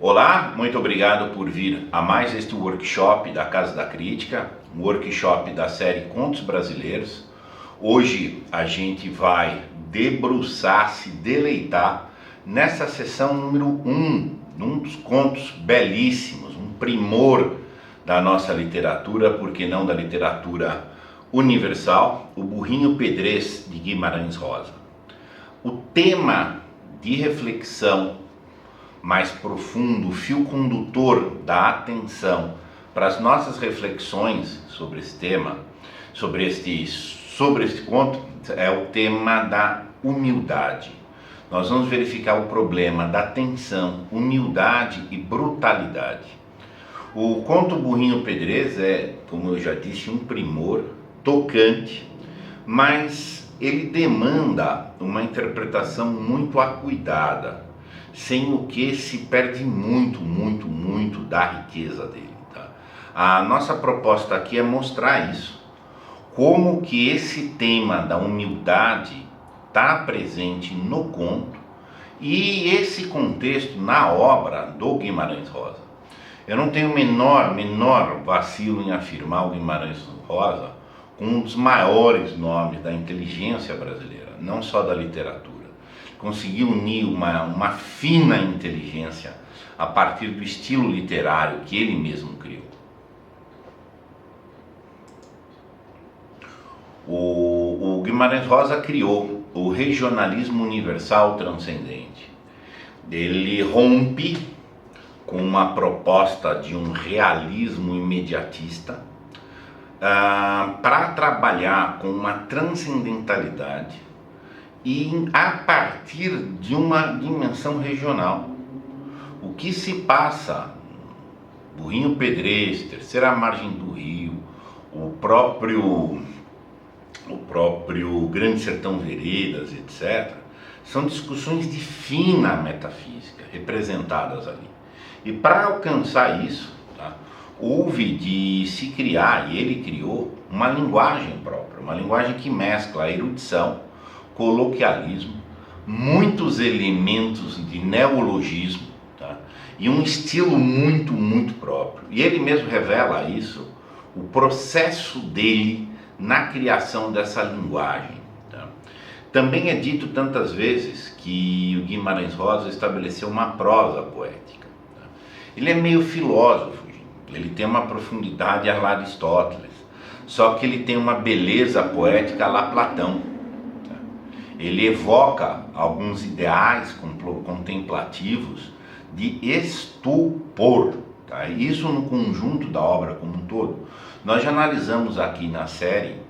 Olá, muito obrigado por vir a mais este workshop da Casa da Crítica, um workshop da série Contos Brasileiros. Hoje a gente vai debruçar, se deleitar nessa sessão número 1, num dos contos belíssimos, um primor da nossa literatura, por que não da literatura universal, O Burrinho Pedrez, de Guimarães Rosa. O tema de reflexão mais profundo, o fio condutor da atenção para as nossas reflexões sobre esse tema, sobre este conto, é o tema da humildade. Nós vamos verificar o problema da tensão, humildade e brutalidade. O conto Burrinho Pedrez é, como eu já disse, um primor tocante, mas ele demanda uma interpretação muito acuidada, sem o que se perde muito da riqueza dele. Tá? A nossa proposta aqui é mostrar isso, como que esse tema da humildade está presente no conto e esse contexto na obra do Guimarães Rosa. Eu não tenho menor vacilo em afirmar o Guimarães Rosa como um dos maiores nomes da inteligência brasileira, não só da literatura. Conseguiu unir uma fina inteligência a partir do estilo literário que ele mesmo criou. O Guimarães Rosa criou o regionalismo universal transcendente. Ele rompe com uma proposta de um realismo imediatista para trabalhar com uma transcendentalidade e a partir de uma dimensão regional. O que se passa, Burrinho Pedrez, Terceira Margem do Rio, o próprio Grande Sertão Veredas, etc., são discussões de fina metafísica representadas ali. E para alcançar isso, tá, houve de se criar, e ele criou, uma linguagem própria, uma linguagem que mescla a erudição, coloquialismo, muitos elementos de neologismo, tá? E um estilo muito próprio. E ele mesmo revela isso, o processo dele na criação dessa linguagem. Tá? Também é dito tantas vezes que o Guimarães Rosa estabeleceu uma prosa poética. Tá? Ele é meio filósofo, ele tem uma profundidade a lá Aristóteles, só que ele tem uma beleza poética a lá Platão. Ele evoca alguns ideais contemplativos de estupor, tá? Isso no conjunto da obra como um todo. Nós já analisamos aqui na série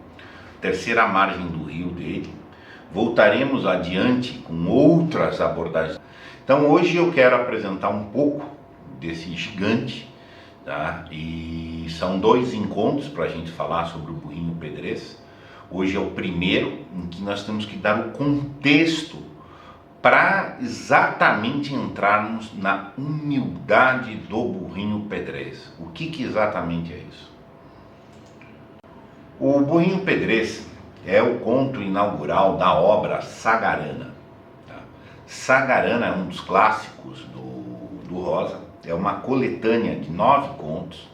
Terceira Margem do Rio dele, voltaremos adiante com outras abordagens. Então hoje eu quero apresentar um pouco desse gigante, tá? E são 2 encontros para a gente falar sobre o Burrinho Pedrez. Hoje é o primeiro em que nós temos que dar o contexto para exatamente entrarmos na humildade do Burrinho Pedrez. O que exatamente é isso? O Burrinho Pedrez é o conto inaugural da obra Sagarana. Tá? Sagarana é um dos clássicos do Rosa, é uma coletânea de 9 contos.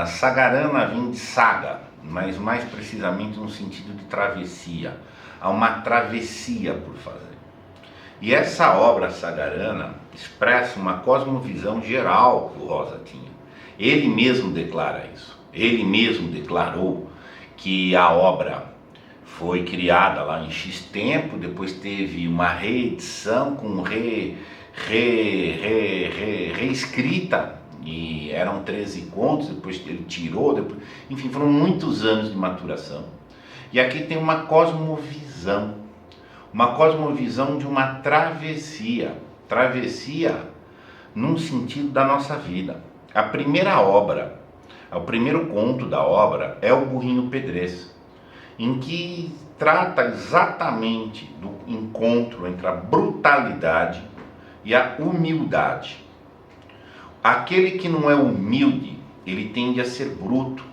Sagarana vem de saga, mas mais precisamente no sentido de travessia. Há uma travessia por fazer. E essa obra sagarana expressa uma cosmovisão geral que o Rosa tinha. Ele mesmo declara isso. Ele mesmo declarou que a obra foi criada lá em X tempo, depois teve uma reedição com reescrita, e eram 13 contos, depois ele tirou, enfim, foram muitos anos de maturação. E aqui tem uma cosmovisão de uma travessia num sentido da nossa vida. A primeira obra, o primeiro conto da obra é o Burrinho Pedrez, em que trata exatamente do encontro entre a brutalidade e a humildade. Aquele que não é humilde, ele tende a ser bruto,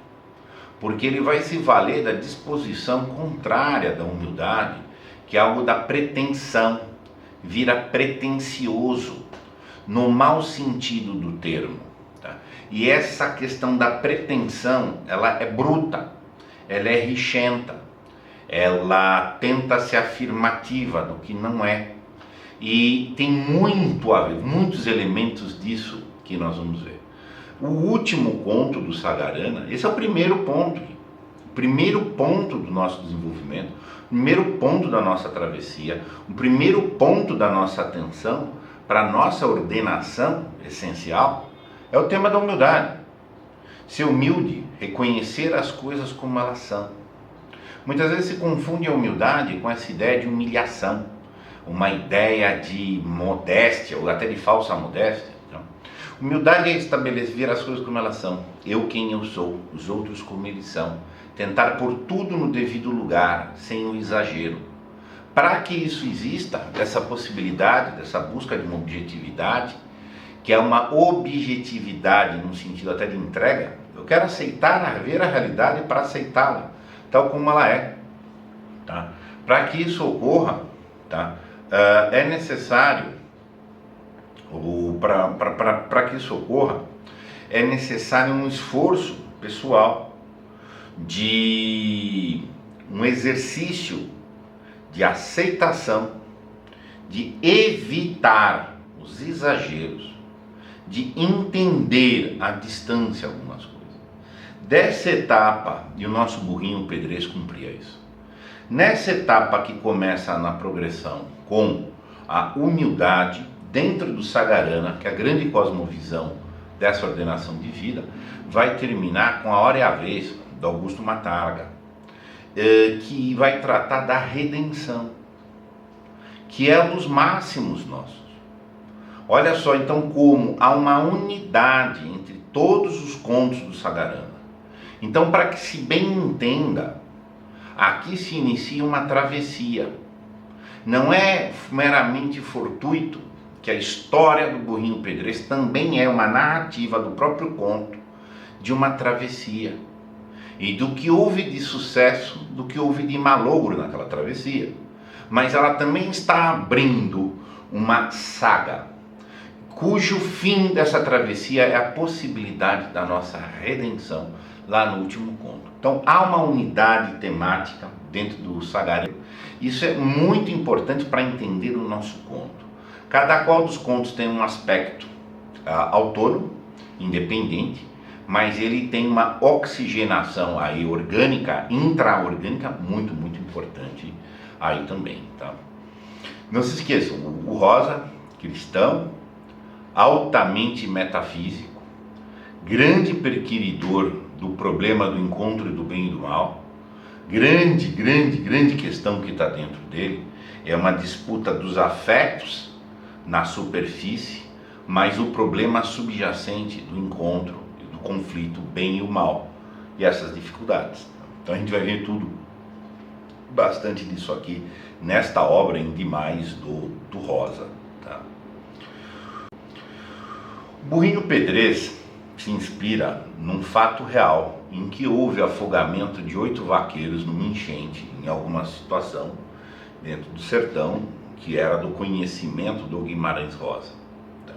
porque ele vai se valer da disposição contrária da humildade, que é algo da pretensão, vira pretensioso. no mau sentido do termo. Tá? E essa questão da pretensão, ela é bruta, ela é rixenta, ela tenta ser afirmativa do que não é. E tem muito a ver, muitos elementos disso que nós vamos ver. O último conto do Sagarana, esse é o primeiro ponto do nosso desenvolvimento, o primeiro ponto da nossa travessia, o primeiro ponto da nossa atenção para a nossa ordenação essencial, é o tema da humildade. Ser humilde, reconhecer as coisas como elas são. Muitas vezes se confunde a humildade com essa ideia de humilhação, uma ideia de modéstia, ou até de falsa modéstia. Então, humildade é estabelecer as coisas como elas são. Eu quem eu sou, os outros como eles são. Tentar pôr tudo no devido lugar, sem o exagero. Para que isso exista, essa possibilidade, dessa busca de uma objetividade, que é uma objetividade no sentido até de entrega, eu quero aceitar, ver a realidade para aceitá-la, tal como ela é. Tá? Para que isso ocorra, tá? É necessário, para que isso ocorra, é necessário um esforço pessoal, de um exercício de aceitação, de evitar os exageros, de entender a distância algumas coisas. Dessa etapa, e o nosso burrinho pedrez cumpria isso, nessa etapa que começa na progressão com a humildade, dentro do Sagarana, que é a grande cosmovisão dessa ordenação de vida, vai terminar com A Hora e a Vez, do Augusto Matarga, que vai tratar da redenção, que é um dos máximos nossos. Olha só então como há uma unidade entre todos os contos do Sagarana. Então, para que se bem entenda, aqui se inicia uma travessia. Não é meramente fortuito que a história do burrinho pedrez também é uma narrativa do próprio conto de uma travessia. E do que houve de sucesso, do que houve de malogro naquela travessia. Mas ela também está abrindo uma saga, cujo fim dessa travessia é a possibilidade da nossa redenção, lá no último conto. Então há uma unidade temática dentro do Sagarana. Isso é muito importante para entender o nosso conto. Cada qual dos contos tem um aspecto autônomo, independente, mas ele tem uma oxigenação aí orgânica, intra-orgânica, muito, muito importante aí também, tá? Não se esqueçam, o Rosa, cristão, altamente metafísico, grande perquiridor do problema do encontro do bem e do mal, grande questão que está dentro dele, é uma disputa dos afetos na superfície, mas o problema subjacente do encontro, do conflito, bem e o mal, e essas dificuldades. Então a gente vai ver tudo, bastante disso aqui, nesta obra em demais do Rosa. Tá? O burrinho pedrez se inspira num fato real, em que houve afogamento de 8 vaqueiros numa enchente, em alguma situação, dentro do sertão, que era do conhecimento do Guimarães Rosa. Tá?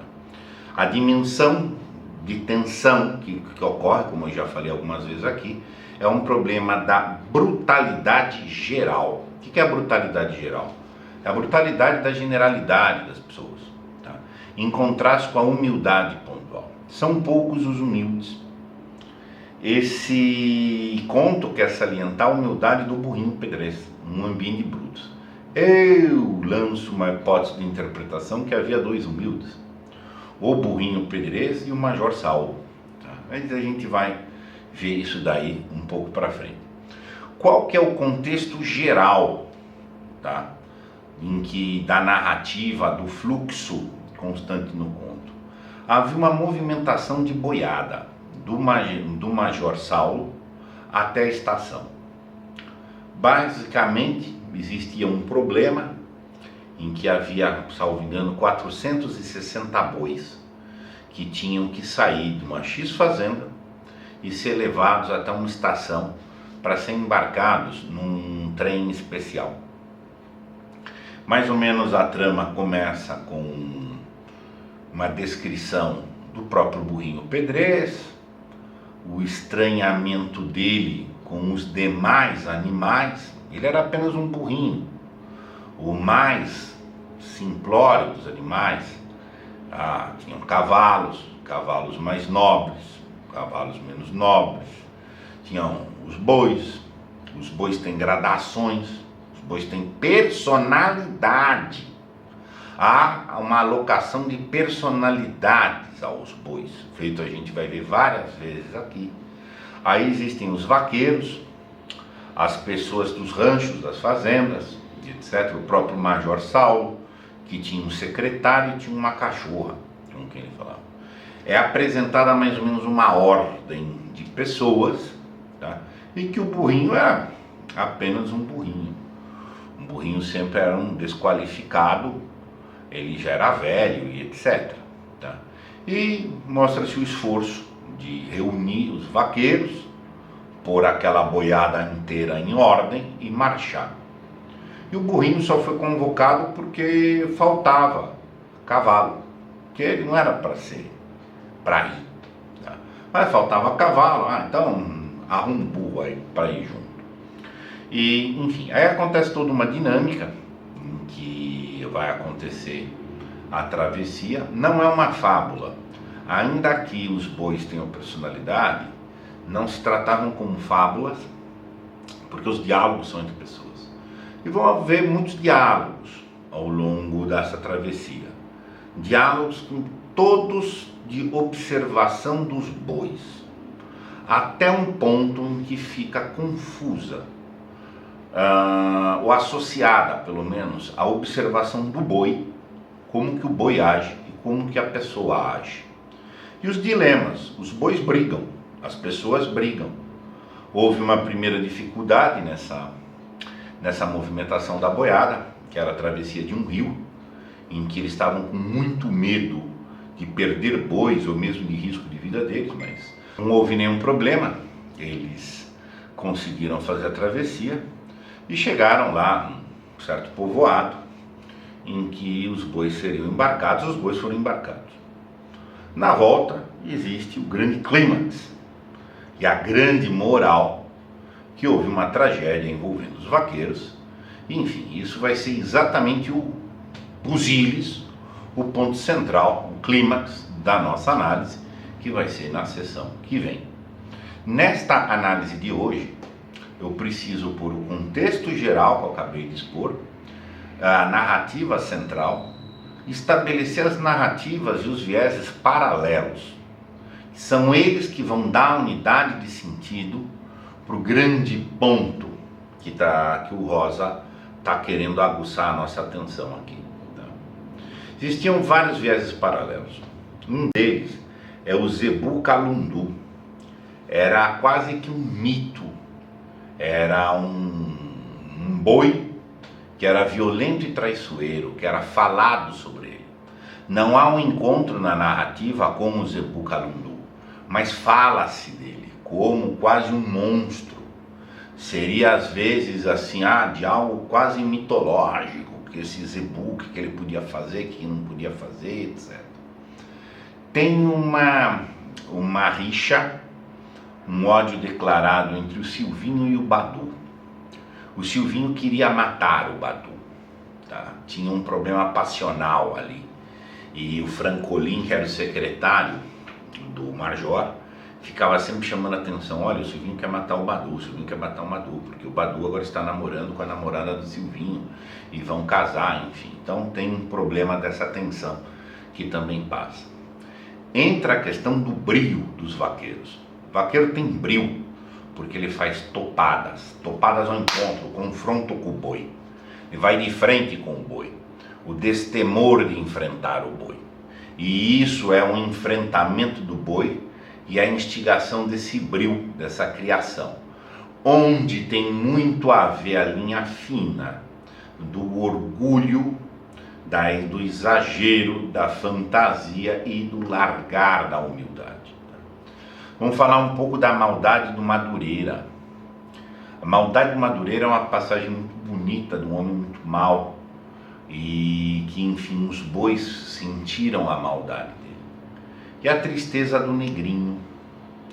A dimensão de tensão que ocorre, como eu já falei algumas vezes aqui, é um problema da brutalidade geral. O que é a brutalidade geral? É a brutalidade da generalidade das pessoas, tá? Em contraste com a humildade pontual. São poucos os humildes. Esse conto quer salientar a humildade do burrinho pedrez, um ambiente de brutos. Eu lanço uma hipótese de interpretação que havia 2 humildes, o burrinho pedrez e o Major Saulo. Tá? Mas a gente vai ver isso daí um pouco para frente. Qual que é o contexto geral, tá? Em que da narrativa, do fluxo constante no conto? Havia uma movimentação de boiada do Major Saulo até a estação. Basicamente existia um problema em que havia, salvo engano, 460 bois que tinham que sair de uma X fazenda e ser levados até uma estação para serem embarcados num trem especial. Mais ou menos a trama começa com uma descrição do próprio burrinho pedrez, o estranhamento dele com os demais animais. Ele era apenas um burrinho, o mais simplório dos animais. Tinham cavalos mais nobres, cavalos menos nobres, tinham os bois têm gradações, os bois têm personalidade, há uma alocação de personalidades aos bois, feito a gente vai ver várias vezes aqui. Aí existem os vaqueiros, as pessoas dos ranchos, das fazendas, etc. O próprio Major Saulo, que tinha um secretário e tinha uma cachorra, com quem ele falava. É apresentada mais ou menos uma ordem de pessoas, tá? E que o burrinho era apenas um burrinho. Um burrinho sempre era um desqualificado, ele já era velho e etc. Tá? E mostra-se o esforço de reunir os vaqueiros, pôr aquela boiada inteira em ordem e marchar. E o burrinho só foi convocado porque faltava cavalo, que ele não era para ir. Tá? Mas faltava cavalo, então arruma um burro aí para ir junto. E enfim, aí acontece toda uma dinâmica em que vai acontecer a travessia. Não é uma fábula, ainda que os bois tenham personalidade, não se tratavam como fábulas, porque os diálogos são entre pessoas. E vão haver muitos diálogos ao longo dessa travessia. Diálogos todos de observação dos bois, até um ponto em que fica confusa, ou associada, pelo menos, à observação do boi, como que o boi age e como que a pessoa age. E os dilemas, os bois brigam, as pessoas brigam. Houve uma primeira dificuldade nessa movimentação da boiada, que era a travessia de um rio, em que eles estavam com muito medo de perder bois ou mesmo de risco de vida deles, mas não houve nenhum problema. Eles conseguiram fazer a travessia e chegaram lá num certo povoado em que os bois seriam embarcados. Os bois foram embarcados. Na volta existe o grande clímax e a grande moral, que houve uma tragédia envolvendo os vaqueiros. Enfim, isso vai ser exatamente os ílis, o ponto central, o clímax da nossa análise, que vai ser na sessão que vem. Nesta análise de hoje, eu preciso pôr o contexto geral que eu acabei de expor, a narrativa central, estabelecer as narrativas e os vieses paralelos. São eles que vão dar unidade de sentido para o grande ponto que o Rosa está querendo aguçar a nossa atenção aqui. Tá? Existiam vários vieses paralelos. Um deles é o Zebu Calundu. Era quase que um mito. Era um boi que era violento e traiçoeiro, que era falado sobre ele. Não há um encontro na narrativa com o Zebu Calundu, mas fala-se dele como quase um monstro. Seria às vezes assim, de algo quase mitológico, que esse Zebu, que ele podia fazer, que não podia fazer, etc. Tem uma rixa, um ódio declarado entre o Silvinho e o Badu. O Silvinho queria matar o Badu, tá? Tinha um problema passional ali. E o Francolin, que era o secretário do Major, ficava sempre chamando a atenção: olha, o Silvinho quer matar o Badu, o Silvinho quer matar o Badu, porque o Badu agora está namorando com a namorada do Silvinho e vão casar, enfim. Então tem um problema dessa tensão que também passa. Entra a questão do brio dos vaqueiros. O vaqueiro tem brio porque ele faz topadas ao encontro, o confronto com o boi. Ele vai de frente com o boi, o destemor de enfrentar o boi. E isso é um enfrentamento do boi e a instigação desse brio, dessa criação, onde tem muito a ver a linha fina do orgulho, do exagero, da fantasia e do largar da humildade. Vamos falar um pouco da maldade do Madureira. A maldade do Madureira é uma passagem muito bonita de um homem muito mau, e que, enfim, os bois sentiram a maldade dele. E a tristeza do negrinho.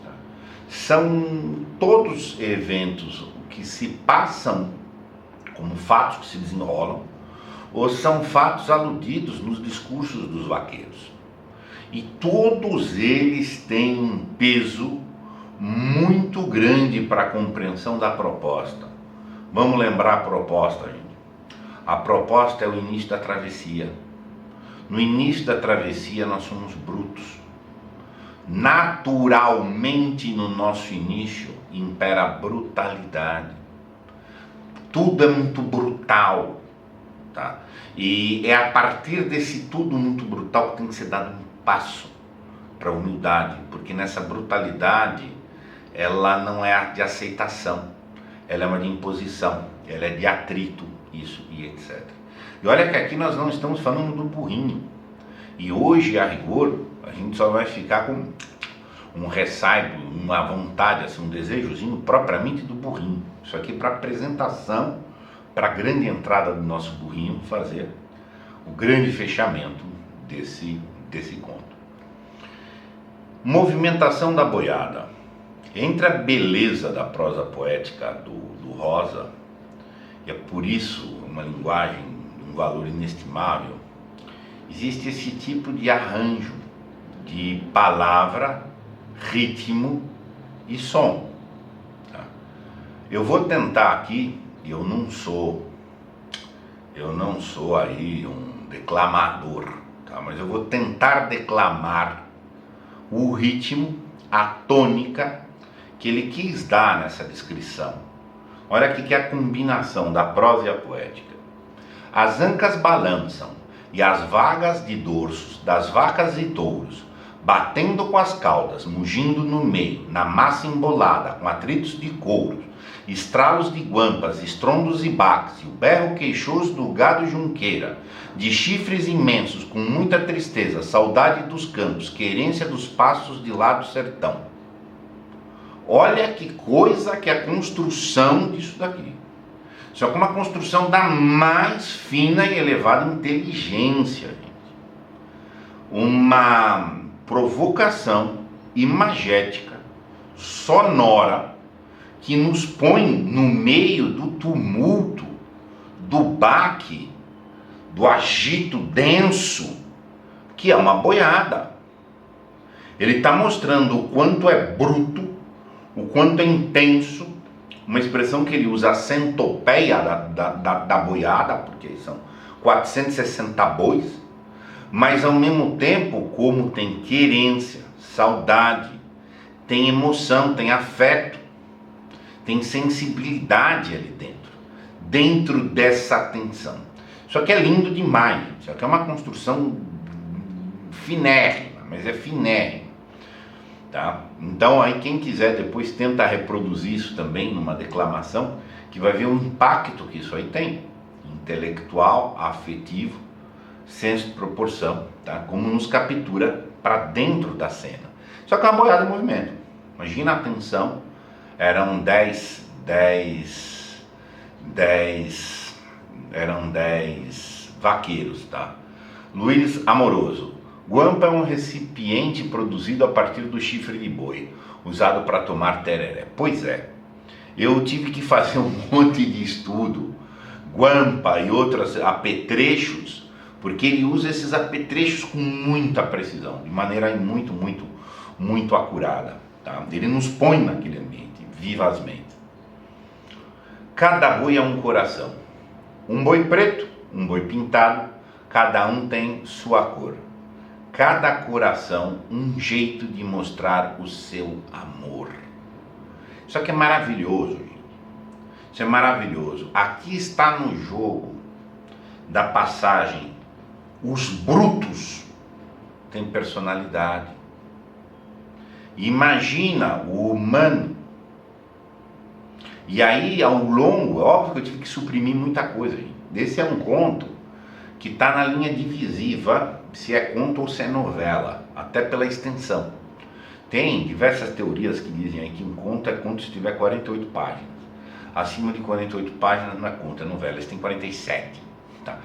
Tá? São todos eventos que se passam como fatos que se desenrolam, ou são fatos aludidos nos discursos dos vaqueiros. E todos eles têm um peso muito grande para a compreensão da proposta. Vamos lembrar a proposta, gente. A proposta é o início da travessia. No início da travessia nós somos brutos. Naturalmente no nosso início impera a brutalidade. Tudo é muito brutal, tá? E é a partir desse tudo muito brutal que tem que ser dado um passo para a humildade, porque nessa brutalidade ela não é de aceitação, ela é uma de imposição, ela é de atrito, isso e etc. E olha que aqui nós não estamos falando do burrinho, e hoje a rigor a gente só vai ficar com um ressaibo, uma vontade, assim, um desejozinho propriamente do burrinho. Isso aqui para apresentação, para a grande entrada do nosso burrinho, fazer o grande fechamento desse conto. Movimentação da boiada. Entre a beleza da prosa poética do Rosa, e é por isso uma linguagem de um valor inestimável, existe esse tipo de arranjo de palavra, ritmo e som. Tá? Eu vou tentar aqui, eu não sou aí um declamador, tá? Mas eu vou tentar declamar o ritmo, a tônica que ele quis dar nessa descrição. Olha aqui que é a combinação da prosa e a poética. As ancas balançam e as vagas de dorsos das vacas e touros, batendo com as caudas, mugindo no meio, na massa embolada, com atritos de couros, estralos de guampas, estrondos e baques, e o berro queixoso do gado junqueira, de chifres imensos, com muita tristeza, saudade dos campos, querência dos pastos de lá do sertão. Olha que coisa que é a construção disso daqui. Só que uma construção da mais fina e elevada inteligência, gente. Uma provocação imagética, sonora, que nos põe no meio do tumulto, do baque, do agito denso, que é uma boiada. Ele está mostrando o quanto é bruto, o quanto é intenso, uma expressão que ele usa, a centopeia da boiada, porque são 460 bois, mas ao mesmo tempo como tem querência, saudade, tem emoção, tem afeto, tem sensibilidade ali dentro dessa tensão. Isso aqui é lindo demais, isso aqui é uma construção finérrima, mas é finérrima, tá? Então aí quem quiser depois tenta reproduzir isso também numa declamação, que vai ver o impacto que isso aí tem, intelectual, afetivo, senso de proporção, tá? Como nos captura para dentro da cena. Só que é uma boiada em movimento. Imagina a tensão, eram 10 vaqueiros, tá? Luiz Amoroso. Guampa é um recipiente produzido a partir do chifre de boi, usado para tomar tereré. Pois é, eu tive que fazer um monte de estudo, guampa e outros apetrechos, porque ele usa esses apetrechos com muita precisão, de maneira muito acurada, tá? Ele nos põe naquele ambiente, vivazmente. Cada boi é um coração, um boi preto, um boi pintado, cada um tem sua cor. Cada coração, um jeito de mostrar o seu amor. Isso aqui é maravilhoso, gente. Isso é maravilhoso. Aqui está no jogo da passagem. Os brutos têm personalidade. Imagina o humano. E aí, ao longo, é óbvio que eu tive que suprimir muita coisa, gente. Esse é um conto que está na linha divisiva, se é conto ou se é novela, até pela extensão. Tem diversas teorias que dizem aí que um conto é conto se tiver 48 páginas. Acima de 48 páginas não é conto, é novela. Esse tem 47. tá?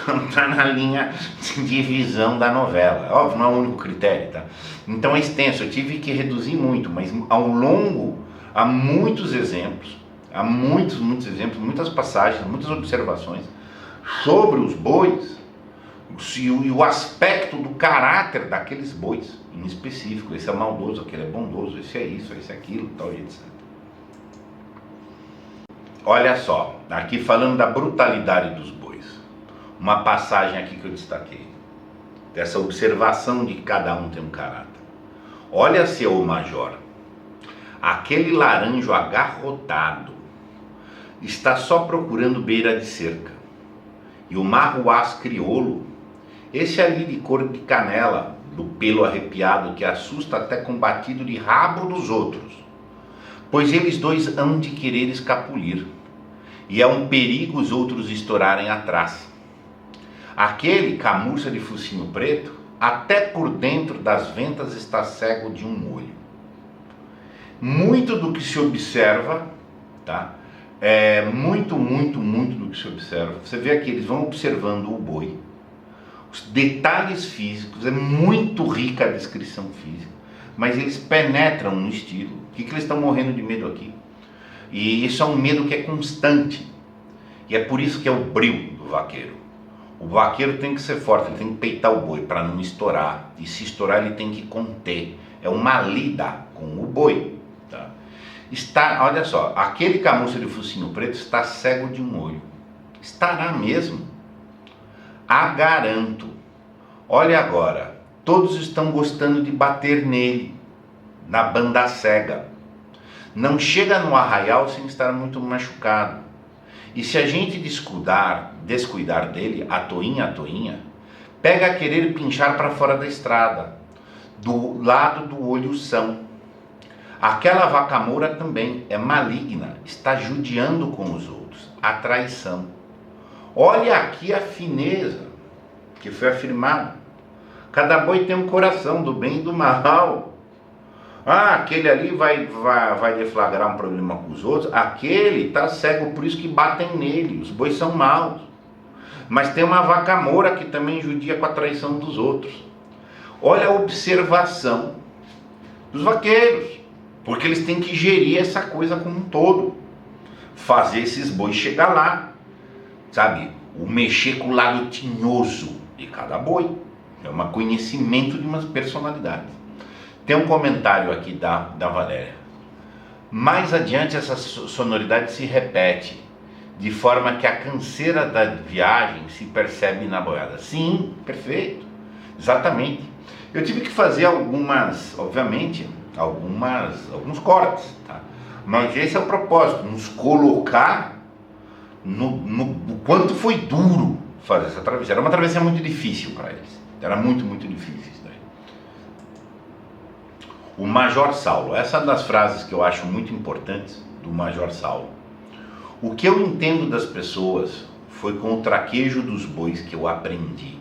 Não está na linha de visão da novela. Óbvio, não é o único critério, tá? Então é extenso, eu tive que reduzir muito, mas ao longo, há muitos exemplos, muitos exemplos, muitas passagens, muitas observações sobre os bois e o aspecto do caráter daqueles bois em específico. Esse é maldoso, aquele é bondoso, esse é isso, esse é aquilo, tal e etc. Olha só, aqui falando da brutalidade dos bois, uma passagem aqui que eu destaquei, dessa observação de que cada um tem um caráter. Olha, seu major, aquele laranjo agarrotado está só procurando beira de cerca, e o marruás crioulo, esse ali de cor de canela, do pelo arrepiado que assusta até com batido de rabo dos outros, pois eles dois hão de querer escapulir, e é um perigo os outros estourarem atrás. Aquele camurça de focinho preto, até por dentro das ventas está cego de um olho. Muito do que se observa, tá? Muito do que se observa. Você vê aqui, eles vão observando o boi, os detalhes físicos, é muito rica a descrição física, mas eles penetram no estilo. O que eles estão morrendo de medo aqui? E isso é um medo que é constante. E é por isso que é o brio do vaqueiro. O vaqueiro tem que ser forte, ele tem que peitar o boi para não estourar. E se estourar, ele tem que conter. É uma lida com o boi. Tá? Olha só, aquele camurça de focinho preto está cego de um olho. Estará mesmo? A garanto. Olha agora, todos estão gostando de bater nele, na banda cega. Não chega no arraial sem estar muito machucado. E se a gente descuidar dele, a toinha, pega a querer pinchar para fora da estrada, do lado do olho-são. Aquela vaca moura também é maligna, está judiando com os outros, a traição. Olha aqui a fineza que foi afirmada. Cada boi tem um coração do bem e do mal. Aquele ali vai deflagrar um problema com os outros. Aquele está cego, por isso que batem nele. Os bois são maus. Mas tem uma vaca moura que também judia com a traição dos outros. Olha a observação dos vaqueiros, porque eles têm que gerir essa coisa como um todo, fazer esses bois chegar lá, sabe? O mexer com o lado tinhoso de cada boi. É um conhecimento de umas personalidades. Tem um comentário aqui da Valéria. Mais adiante essa sonoridade se repete, de forma que a canseira da viagem se percebe na boiada. Sim, perfeito, exatamente. Eu tive que fazer alguns cortes, tá? Mas esse é o propósito, nos colocar no quanto foi duro fazer essa travessia. Era uma travessia muito difícil para eles, era muito difícil. O Major Saulo, essa é uma das frases que eu acho muito importantes do Major Saulo. O que eu entendo das pessoas foi com o traquejo dos bois que eu aprendi.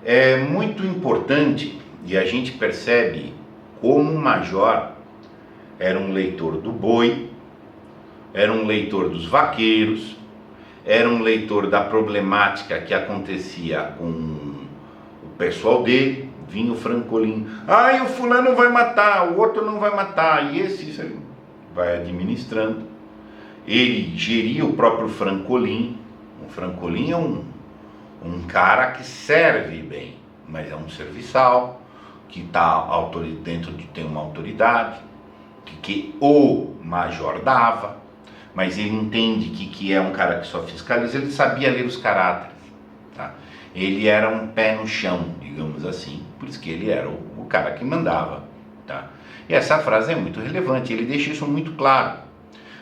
É muito importante, e a gente percebe como o Major era um leitor do boi, era um leitor dos vaqueiros, era um leitor da problemática que acontecia com o pessoal dele. Vinha o Francolin, o fulano vai matar, o outro não vai matar, e isso aí vai administrando. Ele geria o próprio Francolin. O Francolin é um cara que serve bem, mas é um serviçal, que está dentro de tem uma autoridade, que o major dava, mas ele entende que é um cara que só fiscaliza, ele sabia ler os caráteres, tá? Ele era um pé no chão, digamos assim, por isso que ele era o cara que mandava, tá? E essa frase é muito relevante, ele deixa isso muito claro.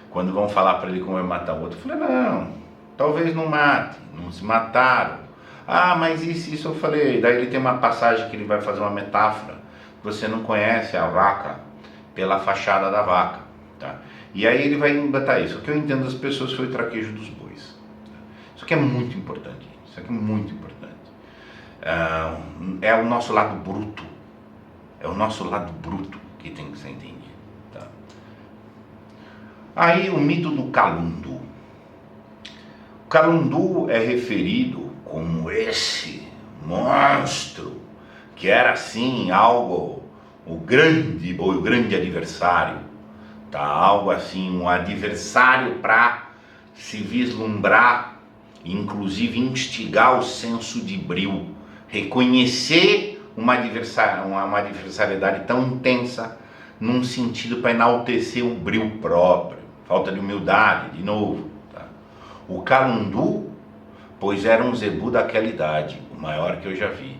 Quando vão falar para ele como vai matar o outro, eu falei, não, talvez não mate, não se mataram. Mas isso eu falei. Daí ele tem uma passagem que ele vai fazer uma metáfora, você não conhece a vaca pela fachada da vaca, tá? E aí ele vai botar isso. O que eu entendo das pessoas foi o traquejo dos bois. Isso aqui é muito importante, isso aqui é muito importante. É o nosso lado bruto, que tem que ser entendido, tá? Aí o mito do calundo. O Calundu é referido como esse monstro que era assim algo, o grande boi, o grande adversário, tá? Algo assim, um adversário para se vislumbrar, inclusive instigar o senso de brio, reconhecer uma adversariedade tão intensa, num sentido para enaltecer o brio próprio, falta de humildade, de novo. Tá? O Calundu, pois era um zebu daquela idade, o maior que eu já vi.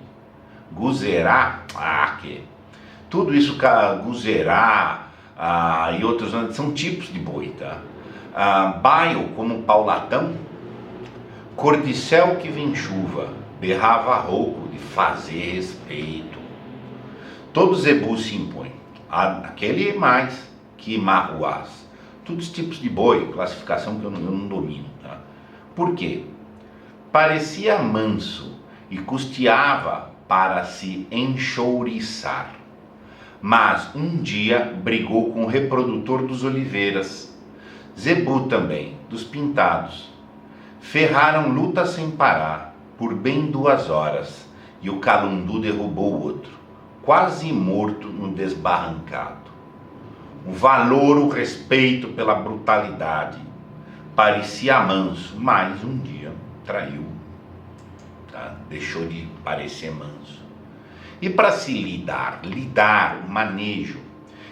Guzerá, que tudo isso, Guzerá e outros são tipos de boi, tá? Baio, como paulatão, cordicel que vem chuva, berrava rouco de fazer respeito. Todo zebu se impõe, aquele mais que marruás, todos os tipos de boi, classificação que eu não domino, tá? Por quê? Parecia manso e custeava para se enchouriçar, mas um dia brigou com o reprodutor dos oliveiras, zebu também, dos pintados. Ferraram luta sem parar, por bem 2 horas, e o Calundu derrubou o outro, quase morto no desbarrancado. O valor, o respeito pela brutalidade, parecia manso, mas um dia traiu, tá? Deixou de parecer manso. E para se lidar, o manejo,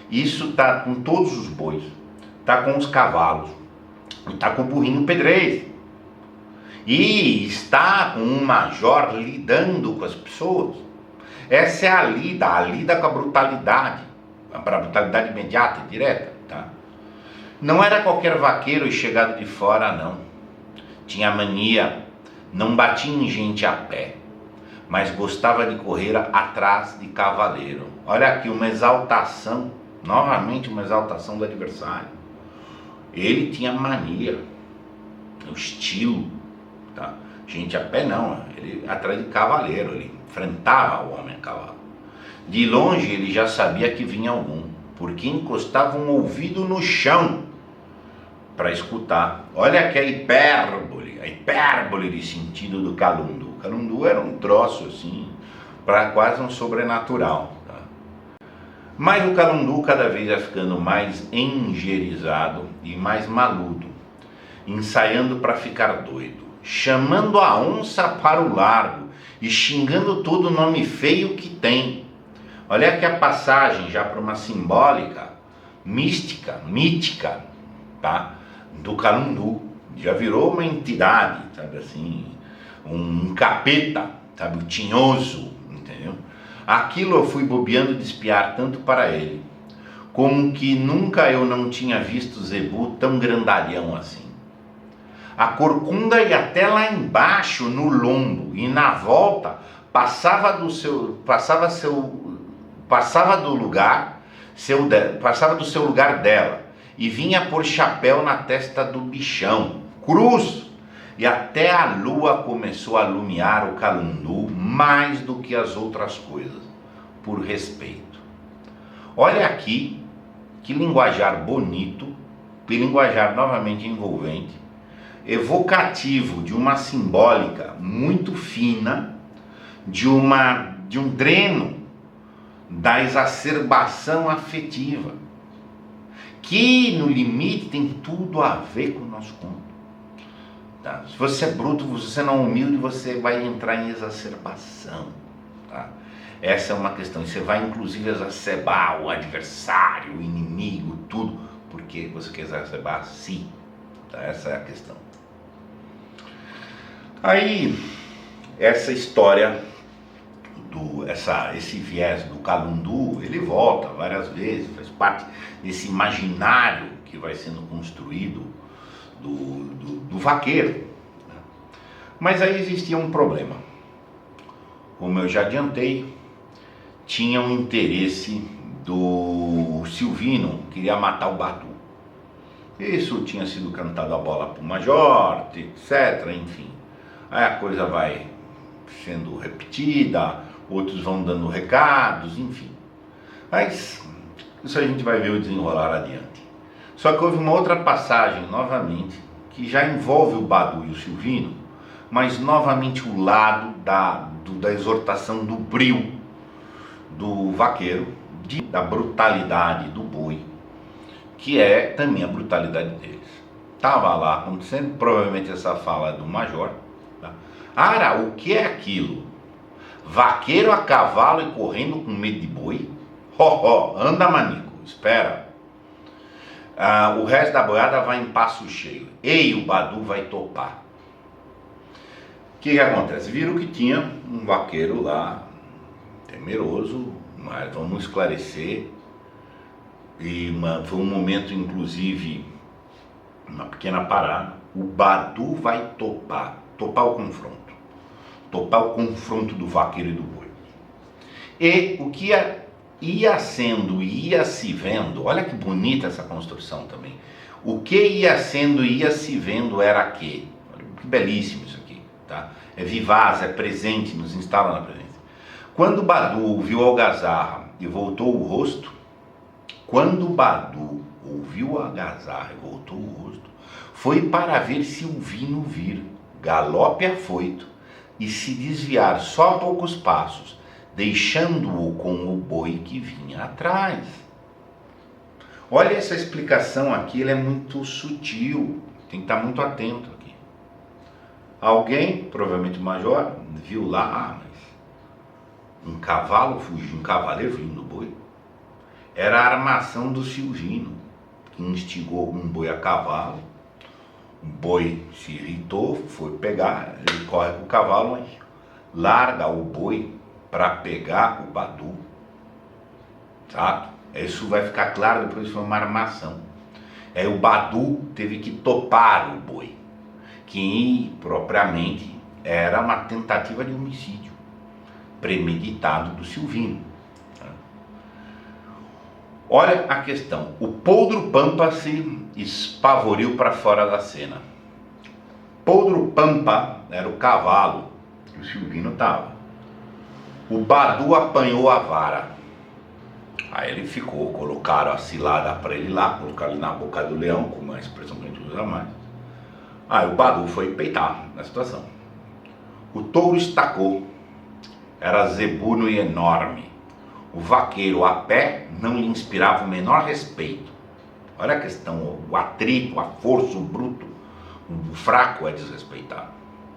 isso tá com todos os bois, tá com os cavalos, tá com o burrinho pedreiro, e está com um major lidando com as pessoas. Essa é a lida com a brutalidade imediata e direta, tá? Não era qualquer vaqueiro chegado de fora, não. Tinha mania, não batia em gente a pé, mas gostava de correr atrás de cavaleiro. Olha aqui, uma exaltação, novamente uma exaltação do adversário. Ele tinha mania, o estilo, tá? Gente a pé não, ele atrás de cavaleiro, ele enfrentava o homem a cavalo. De longe ele já sabia que vinha algum, porque encostava um ouvido no chão para escutar. Olha aqui a hipérbole de sentido do Calundu. O Calundu era um troço assim, para quase um sobrenatural. Tá? Mas o Calundu cada vez ia ficando mais engerizado e mais maludo, ensaiando para ficar doido, chamando a onça para o largo e xingando todo nome feio que tem. Olha aqui a passagem já para uma simbólica, mítica, tá? Do Calundu. Já virou uma entidade, sabe assim, um capeta, sabe, o tinhoso, entendeu? Aquilo eu fui bobeando de espiar tanto para ele, como que nunca eu não tinha visto zebu tão grandalhão assim. A corcunda ia até lá embaixo no lombo e na volta passava do seu lugar dela e vinha por chapéu na testa do bichão, cruz, e até a lua começou a alumiar o Calundu mais do que as outras coisas, por respeito. Olha aqui que linguajar bonito, que linguajar novamente envolvente, evocativo de uma simbólica muito fina, de um dreno da exacerbação afetiva, que no limite tem tudo a ver com o nosso conto. Tá? Se você é bruto, se você não é humilde, você vai entrar em exacerbação. Tá? Essa é uma questão, e você vai inclusive exacerbar o adversário, o inimigo, tudo, porque você quer exacerbar a si. Tá? Essa é a questão. Aí, essa história, esse viés do Calundu, ele volta várias vezes, faz parte desse imaginário que vai sendo construído do vaqueiro. Mas aí existia um problema. Como eu já adiantei, tinha um interesse do Silvino, queria matar o Batu. Isso tinha sido cantado a bola para o Major, etc, enfim. Aí a coisa vai sendo repetida, outros vão dando recados, enfim. Mas isso a gente vai ver o desenrolar adiante. Só que houve uma outra passagem, novamente, que já envolve o Badu e o Silvino, mas novamente o lado da exortação do brio do vaqueiro, da brutalidade do boi, que é também a brutalidade deles. Estava lá acontecendo, provavelmente essa fala do major. Tá? Ara, o que é aquilo? Vaqueiro a cavalo e correndo com medo de boi? Anda manico, espera. O resto da boiada vai em passo cheio. Ei, o Badu vai topar. O que acontece? Viram que tinha um vaqueiro lá, temeroso, mas vamos esclarecer. Foi um momento, inclusive, uma pequena parada. O Badu vai topar o confronto do vaqueiro e do boi. E o que ia sendo e ia se vendo, olha que bonita essa construção também. O que ia sendo e ia se vendo era que belíssimo isso aqui, tá? É vivaz, é presente, nos instala na presença. Quando o Badu ouviu a algazarra e voltou o rosto, foi para ver Silvino vir, galope afoito, e se desviar só a poucos passos, deixando-o com o boi que vinha atrás. Olha essa explicação aqui, ela é muito sutil, tem que estar muito atento aqui. Alguém, provavelmente o major, viu lá, mas um cavaleiro fugindo do boi. Era a armação do Silvino, que instigou um boi a cavalo. O boi se irritou, foi pegar, ele corre com o cavalo, mas larga o boi para pegar o Badu. Sabe? Isso vai ficar claro depois, foi uma armação. Aí o Badu teve que topar o boi, que propriamente era uma tentativa de homicídio premeditado do Silvino. Olha a questão, o Poldro Pampa se espavoriu para fora da cena. Poldro Pampa era o cavalo que o Silvino estava. O Badu apanhou a vara. Aí ele ficou, colocaram a cilada para ele lá, colocaram ele na boca do leão, com uma expressão que a gente usa mais. Aí o Badu foi peitar na situação. O touro estacou, era zebuno e enorme. O vaqueiro a pé não lhe inspirava o menor respeito. Olha a questão, o atrito, a força, o bruto, o fraco é desrespeitado.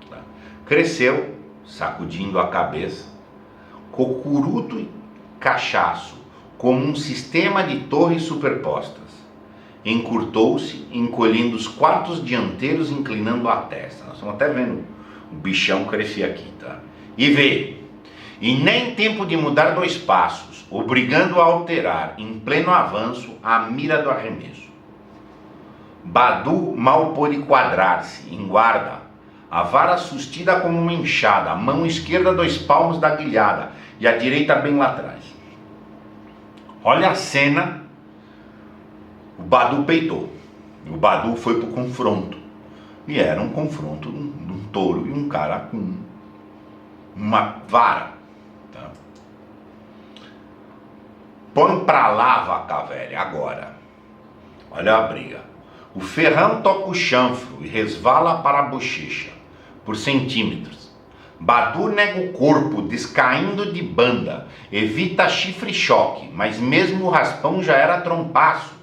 Tá? Cresceu, sacudindo a cabeça, cocuruto e cachaço, como um sistema de torres superpostas. Encurtou-se, encolhendo os quartos dianteiros, inclinando a testa. Nós estamos até vendo o bichão crescer aqui, tá? E vê, e nem tempo de mudar 2 passos, obrigando a alterar, em pleno avanço, a mira do arremesso. Badu mal pôde quadrar-se, em guarda, a vara sustida como uma enxada, a mão esquerda 2 palmos da guilhada, e a direita bem lá atrás. Olha a cena, o Badu peitou, o Badu foi para o confronto, e era um confronto de um touro e um cara com uma vara. Tá? Põe pra lá, vaca velha, agora. Olha a briga. O ferrão toca o chanfro e resvala para a bochecha, por centímetros. Badu nega o corpo, descaindo de banda, evita chifre-choque, mas mesmo o raspão já era trompaço.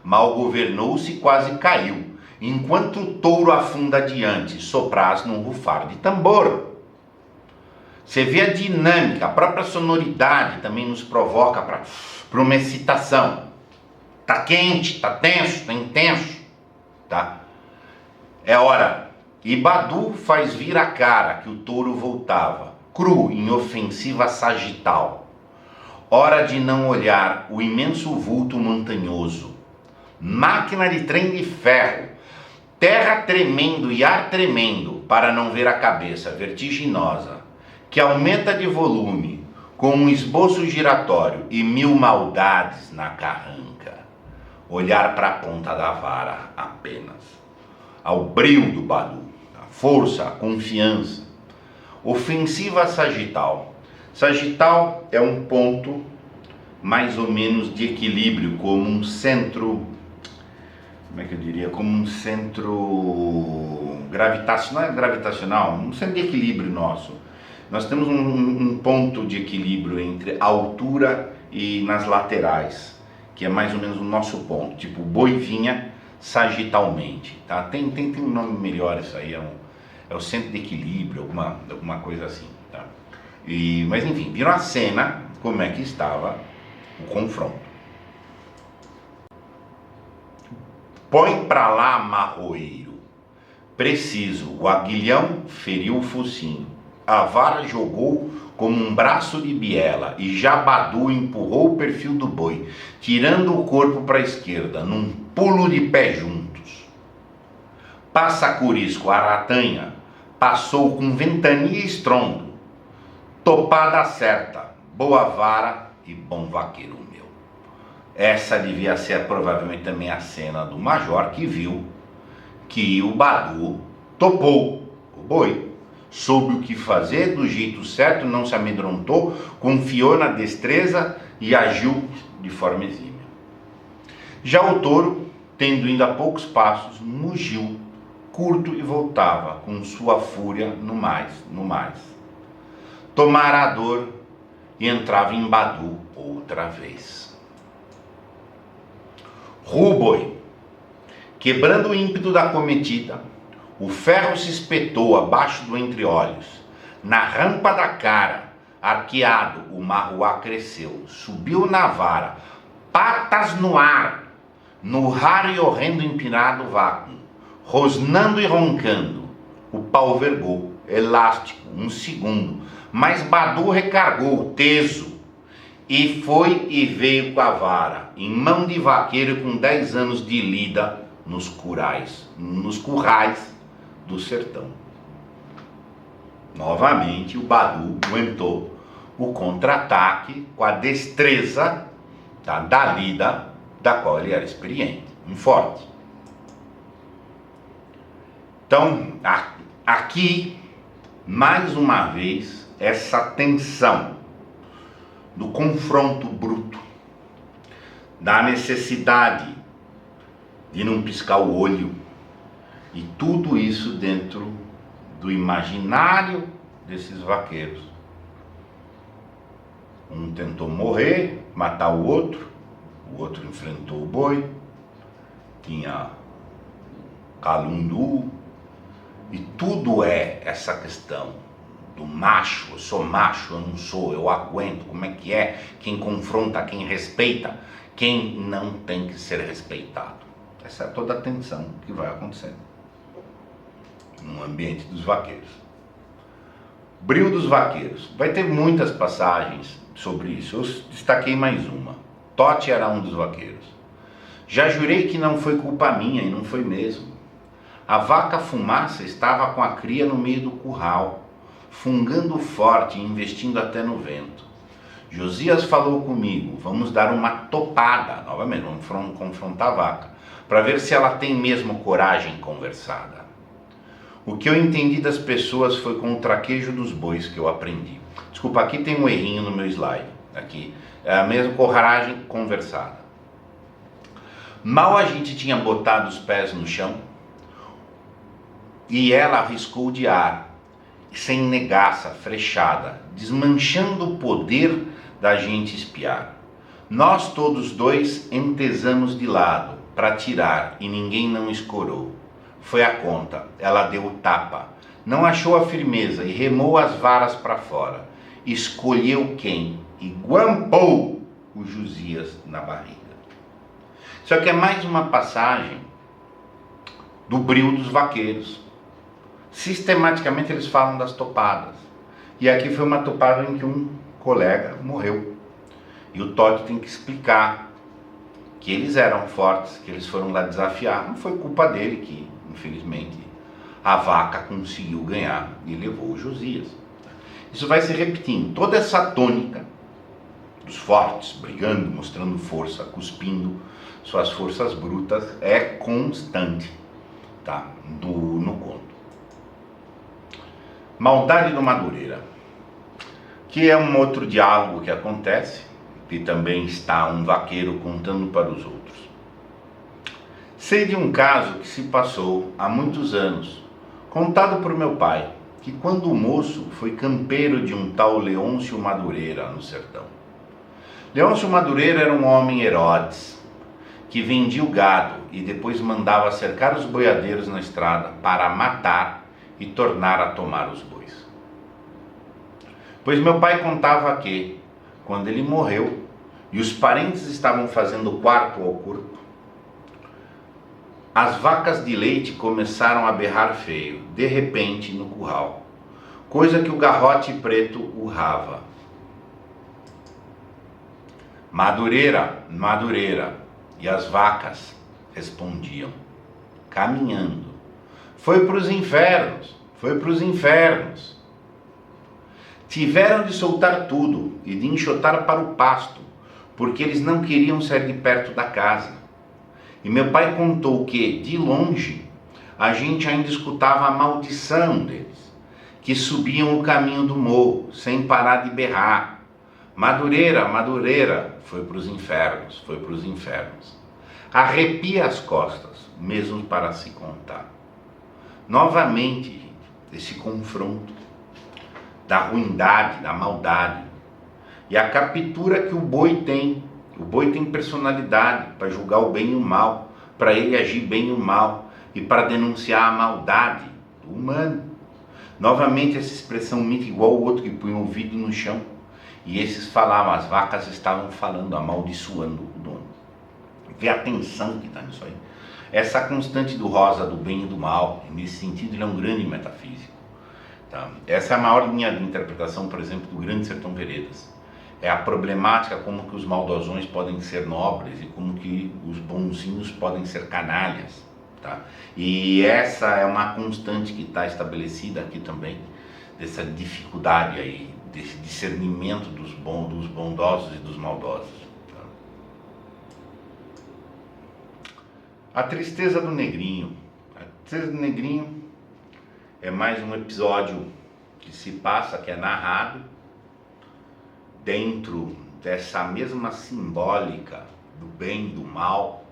Mal governou-se e quase caiu, enquanto o touro afunda adiante, sopraz num rufar de tambor. Você vê a dinâmica, a própria sonoridade também nos provoca para uma excitação. Tá quente, tá tenso, tá intenso, tá? É hora. E Badu faz vir a cara que o touro voltava, cru em ofensiva sagital. Hora de não olhar o imenso vulto montanhoso. Máquina de trem de ferro, terra tremendo e ar tremendo, para não ver a cabeça vertiginosa, que aumenta de volume, com um esboço giratório e 1000 maldades na carranca. Olhar para a ponta da vara apenas, ao brio do Badu, a força, a confiança. Ofensiva sagital. Sagital é um ponto mais ou menos de equilíbrio, como um centro como é que eu diria, como um centro gravitacional, não é gravitacional, um centro de equilíbrio nosso. Nós temos um ponto de equilíbrio entre a altura e nas laterais, que é mais ou menos o nosso ponto, tipo boi vinha sagitalmente, tá? Tem um nome melhor isso aí, é o centro de equilíbrio, alguma coisa assim, tá? Mas enfim, viram a cena, como é que estava o confronto. Põe pra lá, marroeiro. Preciso, o aguilhão feriu o focinho. A vara jogou como um braço de biela e Jabadu empurrou o perfil do boi, tirando o corpo para a esquerda, num pulo de pé juntos. Passacurisco, aratanha, passou com ventania e estrondo. Topada certa, boa vara e bom vaqueiro meu. Essa devia ser provavelmente também a cena do major que viu que o Badu topou o boi, soube o que fazer do jeito certo, não se amedrontou, confiou na destreza e agiu de forma exímia. Já o touro, tendo ido a poucos passos, mugiu, curto e voltava, com sua fúria no mais. Tomara a dor e entrava em Badu outra vez. Ruboi, quebrando o ímpeto da cometida, o ferro se espetou abaixo do entreolhos. Na rampa da cara, arqueado, o marruá cresceu, subiu na vara, patas no ar, no raro e horrendo empinado vácuo, rosnando e roncando. O pau vergou, elástico, um segundo, mas Badu recargou, teso, e foi e veio com a vara, em mão de vaqueiro com 10 anos de lida nos currais do sertão. Novamente o Badu aguentou o contra-ataque com a destreza da lida da qual ele era experiente, um forte. Então, aqui, mais uma vez, essa tensão do confronto bruto, da necessidade de não piscar o olho, e tudo isso dentro do imaginário desses vaqueiros. Um tentou morrer, matar o outro enfrentou o boi, tinha calundu, e tudo é essa questão do macho, eu sou macho, eu não sou, eu aguento, como é que é, quem confronta, quem respeita, quem não tem que ser respeitado. Essa é toda a tensão que vai acontecendo no ambiente dos vaqueiros. Bril dos vaqueiros. Vai ter muitas passagens sobre isso. Eu destaquei mais uma. Tote era um dos vaqueiros. Já jurei que não foi culpa minha, e não foi mesmo. A vaca fumaça estava com a cria no meio do curral, fungando forte e investindo até no vento. Josias falou comigo, vamos dar uma topada, novamente, vamos confrontar a vaca, para ver se ela tem mesmo coragem conversada. O que eu entendi das pessoas foi com o traquejo dos bois que eu aprendi. Desculpa, aqui tem um errinho no meu slide. Aqui é a mesma coragem conversada. Mal a gente tinha botado os pés no chão e ela arriscou de ar, sem negaça, frechada, desmanchando o poder da gente espiar. Nós todos dois entesamos de lado para tirar e ninguém não escorou. Foi a conta, ela deu o tapa, não achou a firmeza e remou as varas para fora. Escolheu quem e guampou o Josias na barriga. Só que é mais uma passagem do bril dos vaqueiros. Sistematicamente eles falam das topadas. E aqui foi uma topada em que um colega morreu. E o Totti tem que explicar que eles eram fortes, que eles foram lá desafiar. Não foi culpa dele que, infelizmente, a vaca conseguiu ganhar e levou o Josias. Isso vai se repetindo. Toda essa tônica dos fortes, brigando, mostrando força, cuspindo suas forças brutas, é constante, tá? No conto. Maldade do Madureira, que é um outro diálogo que acontece, que também está um vaqueiro contando para os outros. Sei de um caso que se passou há muitos anos, contado por meu pai, que quando moço foi campeiro de um tal Leôncio Madureira no sertão. Leôncio Madureira era um homem Herodes, que vendia o gado e depois mandava cercar os boiadeiros na estrada para matar e tornar a tomar os bois. Pois meu pai contava que, quando ele morreu e os parentes estavam fazendo quarto ao corpo, as vacas de leite começaram a berrar feio, de repente, no curral, coisa que o garrote preto urrava. Madureira, Madureira, e as vacas respondiam, caminhando, foi para os infernos, foi para os infernos. Tiveram de soltar tudo e de enxotar para o pasto, porque eles não queriam sair de perto da casa. E meu pai contou que, de longe, a gente ainda escutava a maldição deles, que subiam o caminho do morro, sem parar de berrar. Madureira, Madureira, foi para os infernos, foi para os infernos. Arrepia as costas, mesmo para se contar. Novamente, gente, esse confronto da ruindade, da maldade, e a captura que o boi tem. O boi tem personalidade para julgar o bem e o mal, para ele agir bem e o mal, e para denunciar a maldade do humano. Novamente essa expressão mita igual o outro que põe o ouvido no chão, e esses falavam, as vacas estavam falando, amaldiçoando o dono. Vê a tensão que está nisso aí. Essa constante do rosa, do bem e do mal, nesse sentido ele é um grande metafísico. Tá? Essa é a maior linha de interpretação, por exemplo, do Grande Sertão Veredas. É a problemática como que os maldosões podem ser nobres e como que os bonzinhos podem ser canalhas, tá? E essa é uma constante que está estabelecida aqui também, dessa dificuldade aí, desse discernimento dos bondosos e dos maldosos. Tá? A tristeza do negrinho. A tristeza do negrinho é mais um episódio que se passa, que é narrado, dentro dessa mesma simbólica do bem, do mal,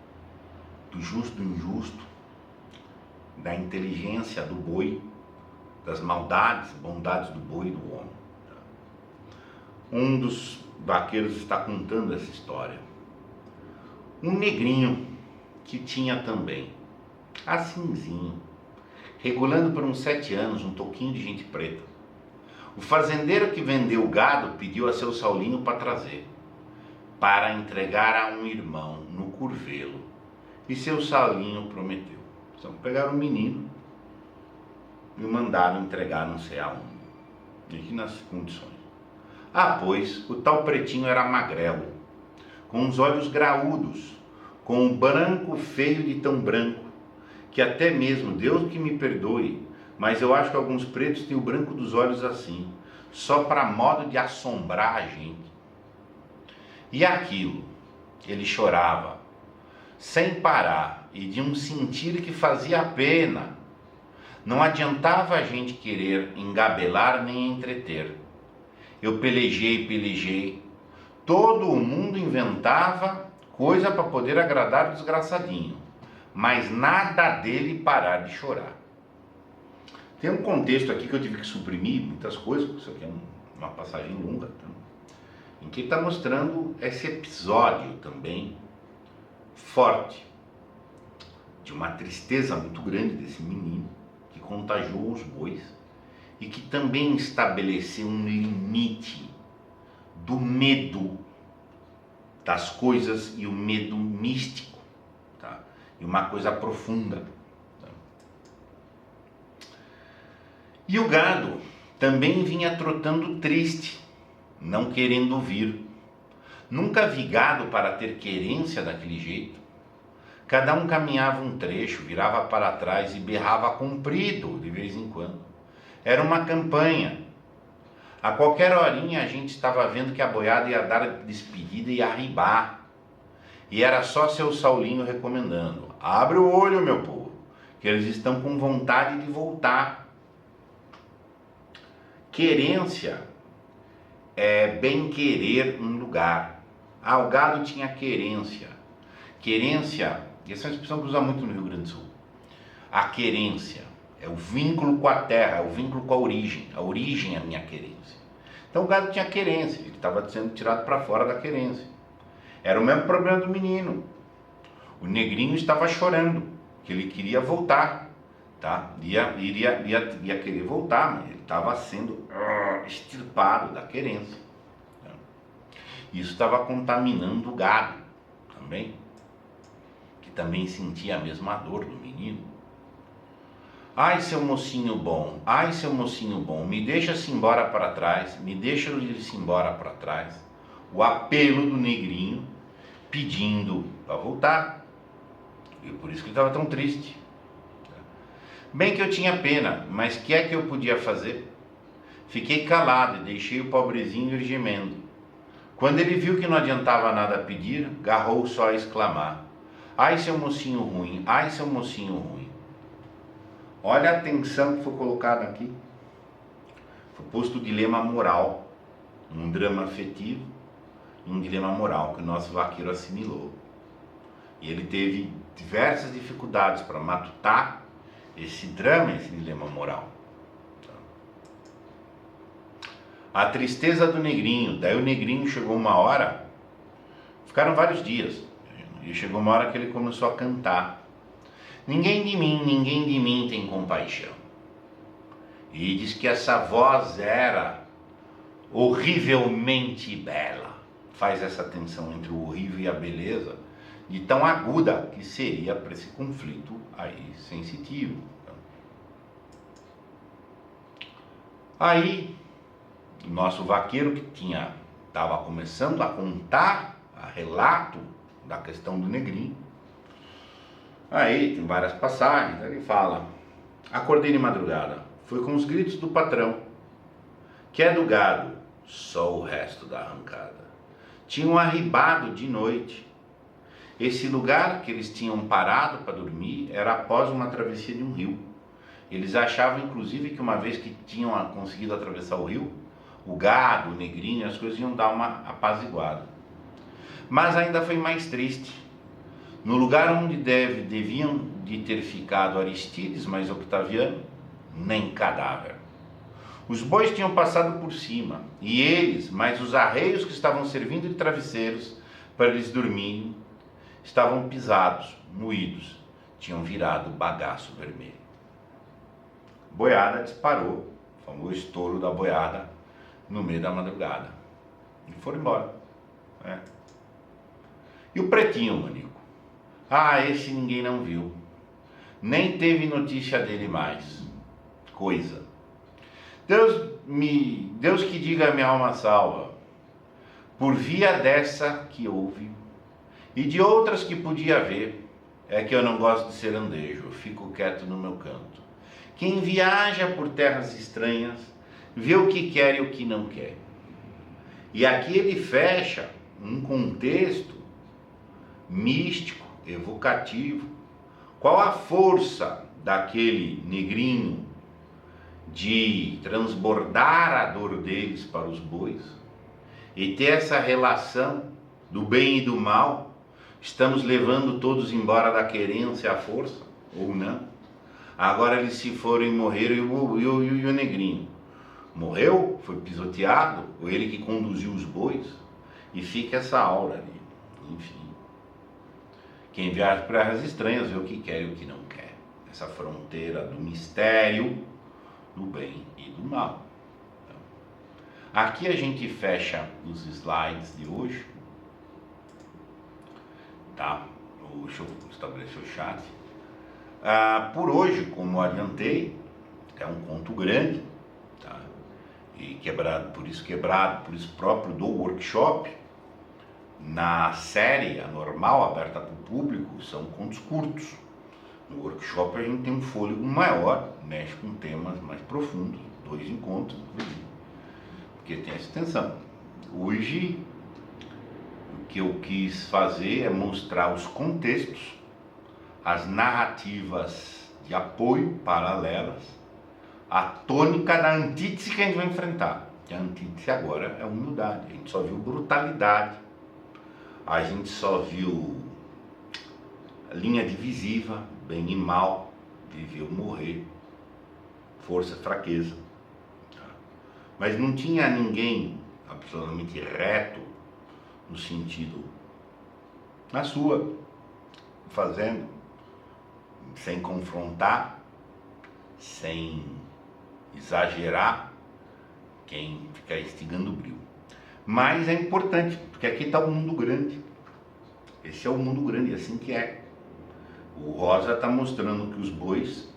do justo, do injusto, da inteligência do boi, das maldades, bondades do boi e do homem. Um dos vaqueiros está contando essa história. Um negrinho que tinha também, assimzinho, regulando por uns 7 anos, um toquinho de gente preta. O fazendeiro que vendeu o gado pediu a seu Saulinho para trazer, para entregar a um irmão no curvelo. E seu Saulinho prometeu. Então pegaram o menino e o mandaram entregar não sei aonde. Aqui nas condições. Ah, pois, o tal pretinho era magrelo, com os olhos graúdos, com um branco feio de tão branco, que até mesmo, Deus que me perdoe, mas eu acho que alguns pretos têm o branco dos olhos assim, só para modo de assombrar a gente. E aquilo, ele chorava, sem parar, e de um sentir que fazia pena. Não adiantava a gente querer engabelar nem entreter. Eu pelejei, todo mundo inventava coisa para poder agradar o desgraçadinho, mas nada dele parar de chorar. Tem um contexto aqui que eu tive que suprimir muitas coisas, porque isso aqui é uma passagem longa, tá? Em que está mostrando esse episódio também forte, de uma tristeza muito grande desse menino, que contagiou os bois, e que também estabeleceu um limite do medo das coisas e o medo místico, tá? E uma coisa profunda. E o gado também vinha trotando triste, não querendo vir. Nunca vi gado para ter querência daquele jeito. Cada um caminhava um trecho, virava para trás e berrava comprido de vez em quando. Era uma campanha. A qualquer horinha a gente estava vendo que a boiada ia dar despedida e arribar. E era só seu Saulinho recomendando: abre o olho, meu povo, que eles estão com vontade de voltar. Querência é bem querer um lugar. Ah, o gado tinha querência. Querência E essa é uma expressão que usa muito no Rio Grande do Sul. A querência é o vínculo com a terra, é o vínculo com a origem. A origem é a minha querência. Então o gado tinha querência, ele estava sendo tirado para fora da querência. Era o mesmo problema do menino. O negrinho estava chorando, que ele queria voltar, tá? Ia querer voltar, mas ele estava sendo extirpado da querência. Tá? Isso estava contaminando o gado também, que também sentia a mesma dor do menino. Ai, seu mocinho bom, ai, seu mocinho bom, me deixa-se embora para trás, me deixa ir-se embora para trás. O apelo do negrinho pedindo para voltar. E por isso que ele estava tão triste. Bem que eu tinha pena, mas que é que eu podia fazer? Fiquei calado e deixei o pobrezinho ir gemendo. Quando ele viu que não adiantava nada pedir, garrou só a exclamar: ai, seu mocinho ruim, ai, seu mocinho ruim. Olha a atenção que foi colocada aqui. Foi posto o dilema moral, um drama afetivo e um dilema moral que o nosso vaqueiro assimilou. E ele teve diversas dificuldades para matutar esse drama, esse dilema moral. A tristeza do negrinho. Daí o negrinho chegou uma hora, ficaram vários dias, e chegou uma hora que ele começou a cantar: ninguém de mim tem compaixão. E diz que essa voz era horrivelmente bela. Faz essa tensão entre o horrível e a beleza, de tão aguda que seria para esse conflito aí sensitivo. Aí, o nosso vaqueiro que estava começando a contar a relato da questão do negrinho, aí tem várias passagens, ele fala: acordei de madrugada, foi com os gritos do patrão, que é do gado, só o resto da arrancada. Tinham arribado de noite. Esse lugar que eles tinham parado para dormir era após uma travessia de um rio. Eles achavam inclusive que uma vez que tinham conseguido atravessar o rio, o gado, o negrinho, as coisas iam dar uma apaziguada. Mas ainda foi mais triste. No lugar onde deviam de ter ficado Aristides, mas Octaviano, nem cadáver. Os bois tinham passado por cima, e eles, mais os arreios que estavam servindo de travesseiros para eles dormirem, estavam pisados, moídos, tinham virado bagaço vermelho. Boiada disparou, o famoso estouro da boiada, no meio da madrugada, e foram embora. E o pretinho, Manico? Ah, esse ninguém não viu, nem teve notícia dele mais. Coisa. Deus que diga a minha alma salva, por via dessa que houve, e de outras que podia haver, é que eu não gosto de serandejo, eu fico quieto no meu canto. Quem viaja por terras estranhas, vê o que quer e o que não quer. E aqui ele fecha um contexto místico, evocativo. Qual a força daquele negrinho de transbordar a dor deles para os bois e ter essa relação do bem e do mal? Estamos levando todos embora da querência à força, ou não? Agora eles se foram e morreram, e o negrinho morreu, foi pisoteado, ou ele que conduziu os bois, e fica essa aura ali. Enfim, quem viaja por terras estranhas vê o que quer e o que não quer. Essa fronteira do mistério, do bem e do mal. Então, aqui a gente fecha os slides de hoje, tá? Deixa eu estabelecer o chat. Por hoje, como adiantei, é um conto grande, tá? E quebrado, por isso próprio do workshop. Na série, a normal, aberta para o público, são contos curtos. No workshop a gente tem um fôlego maior, mexe com temas mais profundos, 2 encontros, porque tem essa extensão. Hoje, o que eu quis fazer é mostrar os contextos, as narrativas de apoio paralelas, a tônica da antítese que a gente vai enfrentar. E a antítese agora é humildade. A gente só viu brutalidade, a gente só viu linha divisiva, bem e mal, viver ou morrer, força, fraqueza. Mas não tinha ninguém absolutamente reto no sentido, na sua, fazendo, sem confrontar, sem exagerar, quem fica instigando o brilho. Mas é importante, porque aqui está o mundo grande. Esse é o mundo grande, assim que é. O Rosa está mostrando que os bois,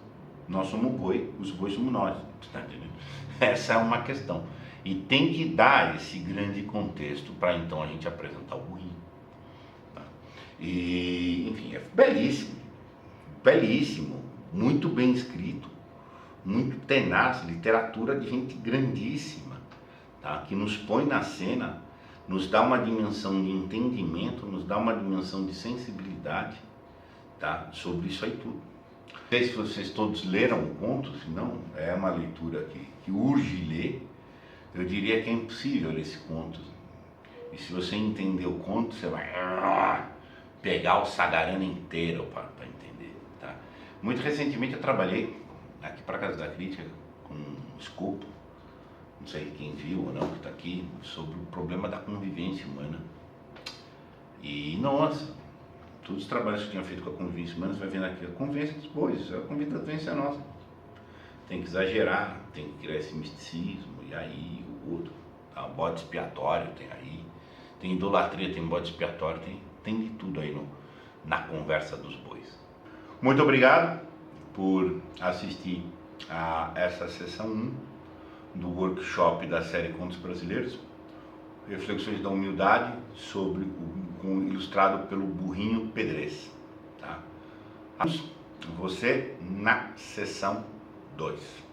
nós somos boi, os bois somos nós. Tá entendendo? Essa é uma questão. E tem que dar esse grande contexto para então a gente apresentar o burrinho. Tá? E, enfim, é belíssimo, belíssimo, muito bem escrito, muito tenaz, literatura de gente grandíssima, tá? Que nos põe na cena, nos dá uma dimensão de entendimento, nos dá uma dimensão de sensibilidade, tá? Sobre isso aí tudo. Não sei se vocês todos leram o conto, se não, é uma leitura que urge ler. Eu diria que é impossível ler esse conto. E se você entender o conto, você vai pegar o Sagarana inteiro para entender, tá? Muito recentemente eu trabalhei aqui para a Casa da Crítica com um escopo, não sei quem viu ou não que está aqui, sobre o problema da convivência humana. E nossa, todos os trabalhos que eu tinha feito com a convivência humana, você vai vendo aqui a convivência dos bois, a convivência nossa. Tem que exagerar, tem que criar esse misticismo, e aí o outro, tá? O bode expiatório tem aí, tem idolatria, tem bode expiatório, tem de tudo aí na conversa dos bois. Muito obrigado por assistir a essa sessão 1 do workshop da série Contos Brasileiros, Reflexões da Humildade, ilustrado pelo Burrinho Pedrez. Tá? Você na sessão 2.